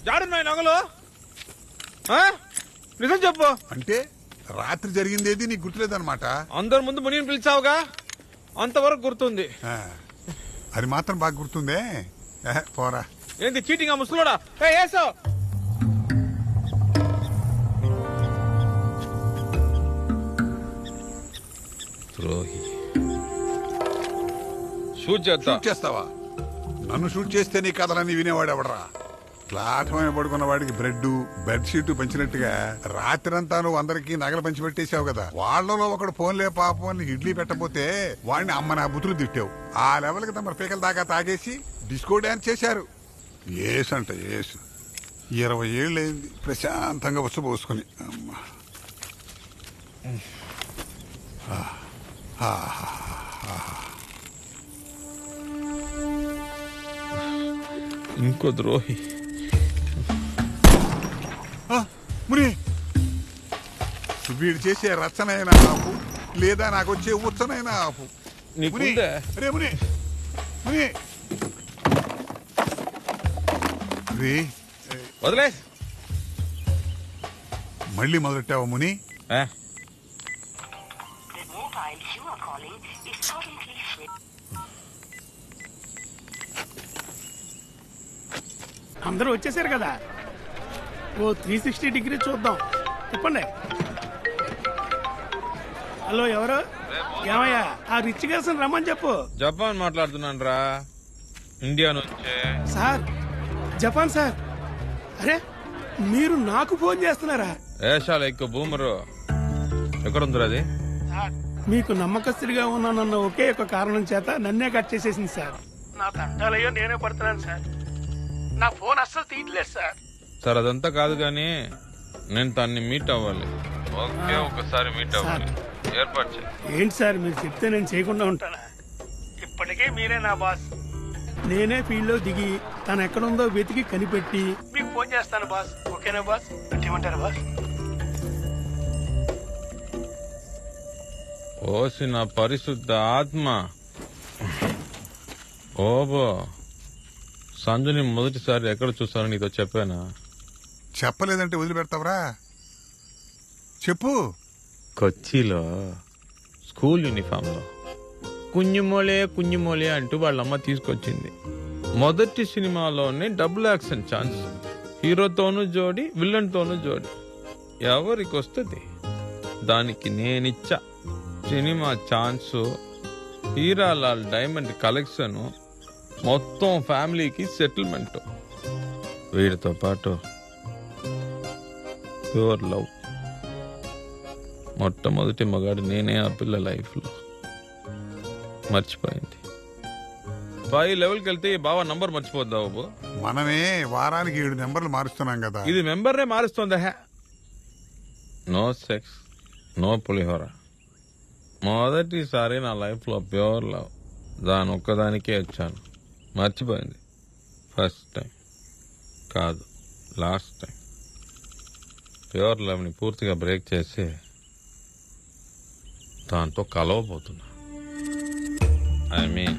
జాడున్నాయి నగలు. నిజం చెప్పు. అంటే రాత్రి జరిగిందేది నీకు గుర్తులేదన్నమాట. అందరి ముందు మునిని పిలిచావుగా, అంతవరకు గుర్తుంది. అది మాత్రం బాగా గుర్తుందే. పోరా. ఏంటి చీటింగ్ ఆ ముసలోడా? ఏసో ద్రోహి. షూట్ చేస్తావా? నన్ను షూట్ చేస్తే నీ కథలన్నీ వినేవాడు ఎవడరా? ప్లాట్ఫామ్ పడుకున్న వాడికి బెడ్షీట్ పంచినట్టుగా రాత్రంతా నువ్వు అందరికీ నగలు పంచి పెట్టేశావు కదా. వాళ్లలో ఒకడు ఫోన్లే పాపం నీకు ఇడ్లీ పెట్టబోతే వాడిని అమ్మ నా బుతులు తిట్టావు. ఆ లెవెల్కి తమ పీకల దాకా తాగేసి డిస్కో డాన్స్ చేశారు. ఏసంట ఏసు 20 ఏళ్ళైంది ప్రశాంతంగా వచ్చపోసుకుని. అమ్మా ఇంకో ద్రోహి. ముని, వీడు చేసే రచనైనా ఆపు, లేదా నాకు వచ్చే ఉచ్చనైనా ఆపు. రే ముని, ముని రే, వదిలే. మళ్ళీ మొదలెట్టావా ముని? అందరూ వచ్చేసారు కదా, ఓ 360 డిగ్రీ చూద్దాం. చెప్పండి. హలో, ఎవరు? ఏమయ్యా, ఆ రిచ్ గర్ల్స్ రమ్మని చెప్పు. జపాన్ మాట్లాడుతున్నాను రా, ఇండియా నుంచే. Sir, Japan sir? అరే, మీరు నాకు ఫోన్ చేస్తున్నారా? ఏషాలు ఎక్కువ బూమరు. ఎక్కడుందిరా అది? మీకు నమ్మకస్తుడిగా ఉన్నానన్న ఒకే ఒక కారణం చేత నన్నే కట్ చేసేసింది సార్. నా తంటాలయ్యో నేనే పడుతున్నాను సార్. నా ఫోన్ అస్సలు తీయట్లేదు సార్. సార్ అదంతా కాదు కానీ నేను తన్ని మీట్ అవ్వాలి. ఓకే, ఒకసారి మీట్ అవ్వాలి. ఏర్పాటు చేయి. ఏంటి సార్ మీరు చెప్తే నేను చేయకుండా ఉంటానా? ఇప్పటికే మీరే నా బాస్. నేనే ఫీల్డ్ లో దిగి తను ఎక్కడుందో వెతికి కనిపెట్టి మీకు ఫోన్ చేస్తాను బాస్. ఓకేనా బాస్? ఏమంటారు బాస్? ఓసి నా పరిశుద్ధ ఆత్మ. ఓబో, సంజుని మొదటిసారి ఎక్కడ చూసాను నీతో చెప్పానా? చెప్పలేదంటే వదిలిపెడతావరా? చెప్పు. కొచ్చిలో స్కూల్ యూనిఫామ్ లో కుഞ്ഞുమోలే అంటూ వాళ్ళమ్మ తీసుకొచ్చింది. మొదటి సినిమాలోనే డబుల్ యాక్షన్ ఛాన్స్. హీరోతోనూ జోడి, విలన్ తోనూ జోడి. ఎవరికి వస్తుంది? దానికి నేనిచ్చా cinema chance, Hiralal diamond collection, మొత్తం ఫ్యామిలీకి సెటిల్మెంట్. వీడితో పాటు ప్యూర్ లవ్. మొట్టమొదటి మగాడు నేనే ఆ పిల్ల లైఫ్లో. మర్చిపోయింది. 5 లెవెల్కి వెళ్తే బావా నంబర్ మర్చిపోద్దా బాబు? మనమే వారానికి 7 నెంబర్లు మారుస్తున్నాం కదా. ఇది మెంబర్నే మారుస్తుందా? నో సెక్స్, నో పులిహోర. మొదటిసారి నా లైఫ్లో ప్యూర్ లవ్. దాని ఒక్కదానికే వచ్చాను. మర్చిపోయింది. ఫస్ట్ టైం కాదు, లాస్ట్ టైం. ప్యూర్ లవ్ని పూర్తిగా బ్రేక్ చేసి దాంతో కలవబోతున్నా. ఐ మీన్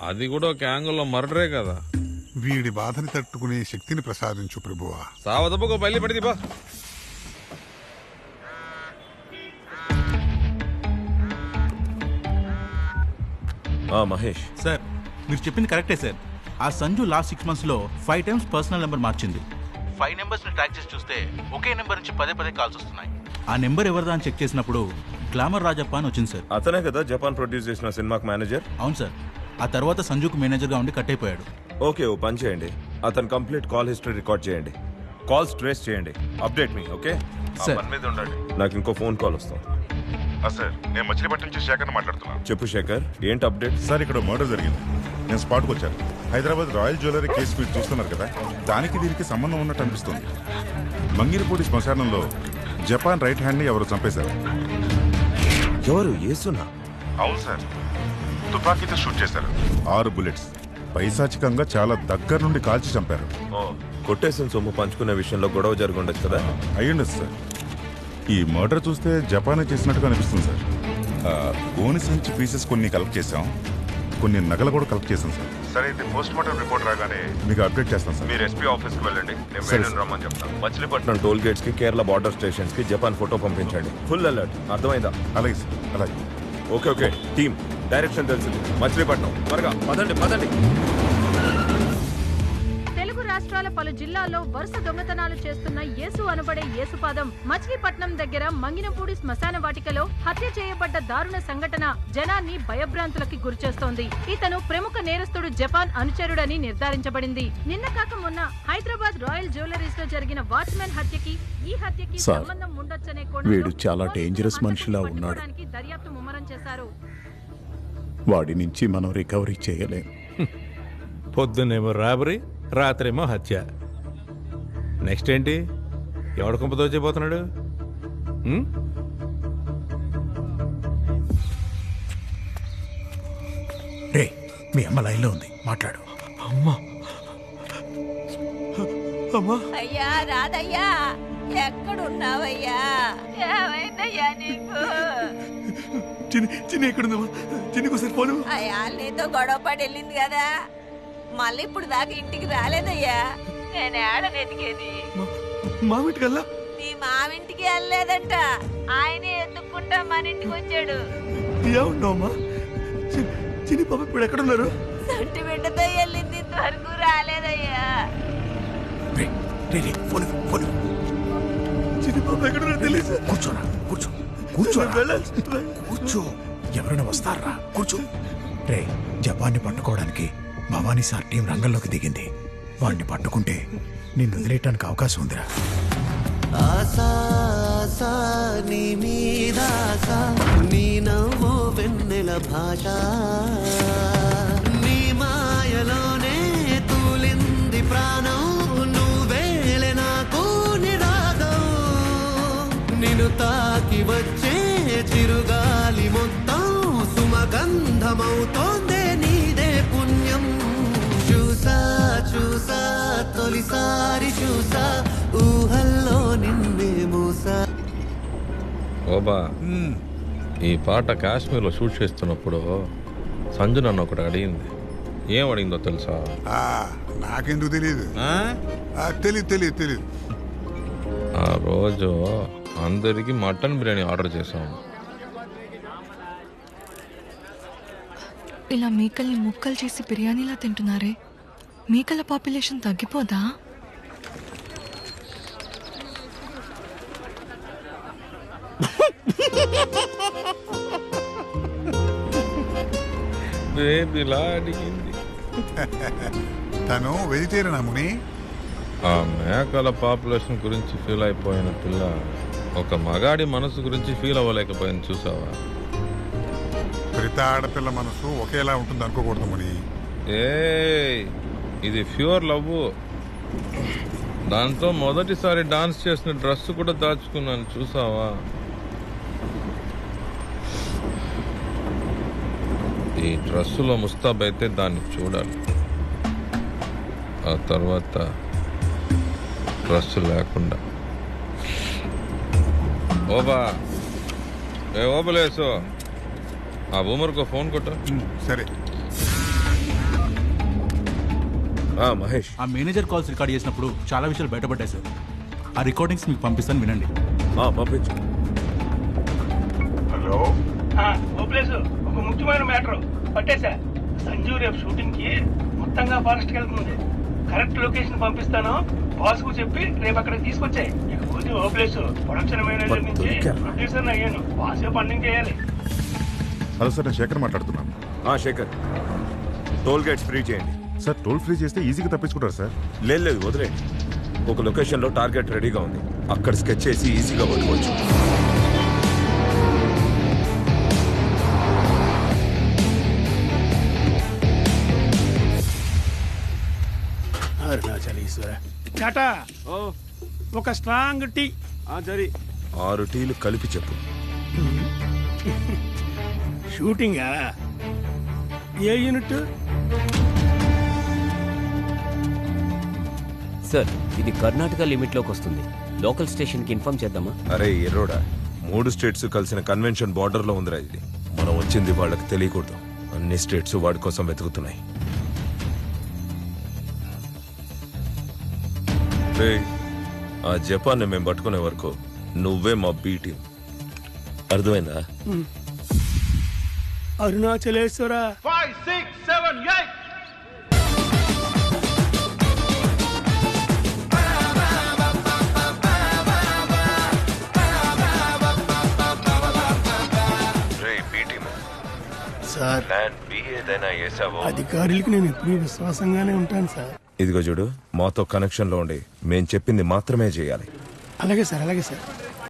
అది కూడా ఒక యాంగిల్లో మర్డరే కదా. వీడి బాధని తట్టుకునే శక్తిని ప్రసాదించు ప్రభువా. సావదబ్బకు బయలు పడిది బా. మహేష్ సార్, మీరు చెప్పింది కరెక్టే సార్. ఆ సంజు లాస్ట్ 6 months లో 5 times పర్సనల్ నెంబర్ మార్చింది. 5 numbers ని ట్రాక్ చేసి చూస్తే ఒకే నెంబర్ నుంచి పదే కాల్స్ వస్తున్నాయి. ఆ నెంబర్ ఎవరిదా అని చెక్ చేసినప్పుడు గ్లామర్ రాజప్ప అని వచ్చింది సార్. అతనే కదా జపాన్ ప్రొడ్యూస్ చేసిన సినిమాకి మేనేజర్? అవును సార్. ఆ తర్వాత సంజుకు మేనేజర్గా ఉండి కట్ అయిపోయాడు. ఓకే, ఓ పని చేయండి, అతను కంప్లీట్ కాల్ హిస్టరీ రికార్డ్ చేయండి, కాల్స్ ట్రేస్ చేయండి, అప్డేట్ మీ. Okay sir. పని మీద ఉండండి. నాకు ఇంకో ఫోన్ కాల్ వస్తుంది. సార్, నేను మచిలీపట్నం నుంచి శేఖర్ మాట్లాడుతున్నాను. చెప్పు శేఖర్, ఏంటి అప్డేట్? సార్, ఇక్కడ మర్డర్ జరిగింది. నేను స్పాట్కి వచ్చాను. హైదరాబాద్ రాయల్ జ్యువెలరీ కేసు మీరు చూస్తున్నారు కదా, దానికి దీనికి సంబంధం ఉన్నట్టు అనిపిస్తుంది. మంగిరిపూడి శ్మశానంలో జపాన్ రైట్ హ్యాండ్ ని ఎవరు చంపేశారు. ఎవరు? యేసునా? అవును సార్, తుపాకీతో షూట్ చేశారు. 6 bullets. పైశాచికంగా చాలా దగ్గర నుండి కాల్చి చంపారు. కొట్టేసిన సొమ్ము పంచుకునే విషయంలో గొడవ జరుగుండొచ్చు కదా? అయ్యుండదు సార్. ఈ మర్డర్ చూస్తే జపానే చేసినట్టుగా అనిపిస్తుంది సార్. గోని సంచి పీసెస్ కొన్ని కలెక్ట్ చేశాం. కొన్ని నగలు కూడా కలెక్ట్ చేశాం సార్. సరే అయితే పోస్ట్ మార్టం రిపోర్ట్ రాగానే మీకు అప్డేట్ చేస్తాం సార్. మీరు ఎస్పీ ఆఫీస్కి వెళ్ళండి, నేను వేణుని రమ్మని చెప్తాను. మచిలీపట్నం టోల్ గేట్స్ కి, కేరళ బార్డర్ స్టేషన్స్ కి జపాన్ ఫోటో పంపించండి. ఫుల్ అలర్ట్, అర్థమైందా? అలాగే సార్, అలాగే. ఓకే టీమ్, డైరెక్షన్ తెలిసింది. మచిలీపట్నం త్వరగా పదండి. తెలుగు రాష్ట్రాల పలు జిల్లాల్లో వరుస దొంగతనాలు చేస్తున్న యేసు అనబడే యేసుపాదం మచిలీపట్నం దగ్గర మంగినపూడి శ్మశాన వాటికలో హత్య చేయబడ్డ దారుణ సంఘటన జనాన్ని భయభ్రాంతులకి గురిచేస్తోంది. ఇతను ప్రముఖ నేరస్తుడు జపాన్ అనుచరుడని నిర్ధారించబడింది. నిన్న కాక మొన్న హైదరాబాద్ రాయల్ జ్యువెలరీస్ లో జరిగిన వాచ్మెన్ హత్యకి ఈ హత్యకి సంబంధం ఉండొచ్చనే వీడు చాలా డేంజరస్ మనిషిలా ఉన్నాడు. దర్యాప్తు ముమ్మరం చేశారు. వాడి నుంచి మనం రికవరీ చేయలేం. పొద్దున్నేమో రాబరీ, రాత్రేమో హత్య. నెక్స్ట్ ఏంటి? ఎవడ కుంపతో చేయబోతున్నాడు? రే, మీ అమ్మ లైన్లో ఉంది, మాట్లాడు. అయ్యా రాదయ్యా, ఎక్కడున్నావయ్యా? ఏమైందయ్యా నీకు? చిన్ని ఎక్కడుందమ్మా? చిన్నికి ఒకసారి ఫోను. అయ్యా నీతో గొడవ పడి వెళ్ళింది కదా, మళ్ళీ ఇప్పుడు దాకా ఇంటికి రాలేదయ్యా. నేను ఏడనెతికేది? మా వీటికల్లా నీ మావింటికి వెళ్ళలేదంట, ఆయనే ఎత్తుక్కుంటా మన ఇంటికి వచ్చాడు. ఏమన్నావమ్మా? చిన్ని పాప ఇప్పుడు ఎక్కడున్నారు? సంటి బిడ్డతో వెళ్ళింది, ఇంతవరకు రాలేదయ్యా. చిన్ని పాప ఎక్కడున్నారో తెలియదు. కూర్చోరా, కూర్చో. ఎవరైనా వస్తారా? కూర్చో. రే, జపాన్ని పట్టుకోవడానికి భవానీ సార్ టీం రంగంలోకి దిగింది. వాడిని పట్టుకుంటే నిన్ను వదిలేయటానికి అవకాశం ఉందిరా. నీ మీద నీ నవ్వు వెన్నెల భాష, నీ మాయలోనే తూలింది ప్రాణం, నువ్వేలే నాకు నిరాగం. నిన్ను తాకి వచ్చే చిరుగాలి మొత్తం సుమగంధమవుతోందే నీదే పుణ్యం. చూసా తొలిసారి చూసా, ఊహల్లో నిన్నే మూసా. ఓబా, ఈ పాట కాశ్మీర్లో షూట్ చేస్తున్నప్పుడు సంజు నన్ను ఒకటి అడిగింది. ఏం అడిగిందో తెలుసా? నాకెందుకు తెలియదు? తెలీదు. ఆ రోజు అందరికి మటన్ బిర్యానీ ఆర్డర్ చేసాము. ఇలా మేకల్ని ముక్కలు చేసి బిర్యానీలా తింటున్నారే, మేకల పాపులేషన్ తగ్గిపోదా? బేబీలా అడిగింది. తను వెజిటేరియన్ ముని. ఆ మేకల పాపులేషన్ గురించి ఫీల్ అయిపోయిన పిల్ల ఒక మగాడి మనసు గురించి ఫీల్ అవ్వలేకపోయింది. చూసావా? ప్రతి ఆడపిల్ల మనసు ఒకేలా ఉంటుంది అనుకోకూడదు ముని. ఇది ప్యూర్ లవ్. దాంతో మొదటిసారి డాన్స్ చేసిన డ్రెస్ కూడా దాచుకున్నాను. చూసావా? ఈ డ్రెస్సులో ముస్తాబ్ అయితే దాన్ని చూడాలి. ఆ తర్వాత డ్రెస్ లేకుండా. ఓబలేసు, ఆ బూమర్కో ఫోన్ కొట్టు. సరే. మహేష్, ఆ మేనేజర్ కాల్స్ రికార్డ్ చేసినప్పుడు చాలా విషయాలు బయటపడ్డాయి సార్. ఆ రికార్డింగ్స్ మీకు పంపిస్తాను, వినండి. పంపించు. హలో, ఒక ముఖ్యమైన మ్యాటర్ పట్టేశా. సంజు రేపు షూటింగ్ కి మొత్తంగా ఫారెస్ట్ వెళ్తుంది. కరెక్ట్ లొకేషన్ పంపిస్తాను, బాస్ కు చెప్పి రేపు అక్కడికి తీసుకొచ్చాయి. ఇకపోతే ఓప్లేస్ ప్రొడక్షన్ మేనేజర్ నుంచి ప్రొడ్యూసర్ అయ్యాను. బాసే ఫండింగ్ చేయాలి. హలో సార్, నేను శేఖర్ మాట్లాడుతున్నాను. శేఖర్, టోల్ గేట్స్ ఫ్రీ చేయండి. సార్, టోల్ ఫ్రీ చేస్తే ఈజీగా తప్పించుకుంటారు సార్. లేదు వదిలేండి. ఒక లొకేషన్లో టార్గెట్ రెడీగా ఉంది, అక్కడ స్కెచ్ చేసి ఈజీగా పట్టుకోవచ్చు. చాటా, ఒక స్ట్రాంగ్ టీ. 6 టీలు కలిపి చెప్పు. షూటింగా? ఏ యూనిట్? సార్, ఇది కర్ణాటక లిమిట్లోకి వస్తుంది. లోకల్ స్టేషన్కి ఇన్ఫార్మ్ చేద్దామా? అరే ఎర్రోడా, 3 స్టేట్స్ కలిసిన కన్వెన్షన్ బార్డర్లో ఉందిరా ఇది. మనం వచ్చింది వాళ్ళకి తెలియకూడదు. అన్ని స్టేట్స్ వాడి కోసం వెతుకుతున్నాయి. రేయ్, ఆ జపాన్ని మేము పట్టుకునే వరకు నువ్వే మా బీ టీం. అర్థమైందా? అరుణాచలేశ్వర 5, 6, 7, 8 సార్ అధికారులకు నేను ఎప్పుడూ విశ్వాసంగానే ఉంటాను సార్. ఇదిగో చూడు, మాతో కనెక్షన్ లో ఉండి మేం చెప్పింది మాత్రమే చేయాలి. అలాగే సార్, అలాగే సార్.